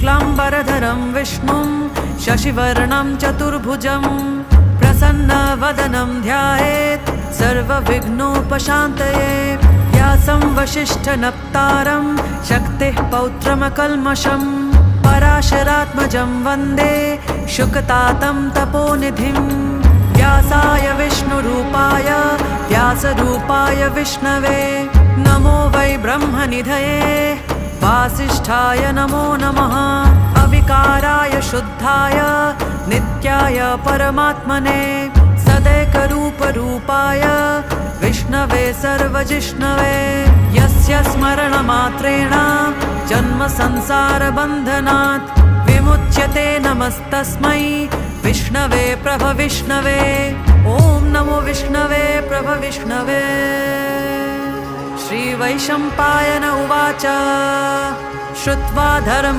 शुक्लाम्बरधरं विष्णुं शशिवर्णं चतुर्भुजं प्रसन्नवदनं ध्यायेत् सर्वविघ्नोपशान्तये। व्यासं वसिष्ठनप्तारं शक्तिः पौत्रमकल्मषं पराशरात्मजं वन्दे शुकतातं तपोनिधिं। व्यासाय विष्णुरूपाय व्यासरूपाय विष्णवे नमो वै ब्रह्मनिधये वासिष्ठाय नमो नमः। अविकाराय शुद्धाय नित्याय परमात्मने सदैकरूपरूपाय विष्णवे सर्वजिष्णवे। यस्य स्मरणमात्रेण जन्मसंसारबन्धनात् विमुच्यते नमस्तस्मै विष्णवे प्रभविष्णवे। ॐ नमो विष्णवे प्रभविष्णवे। श्रीवैशम्पायन उवाच श्रुत्वा धर्म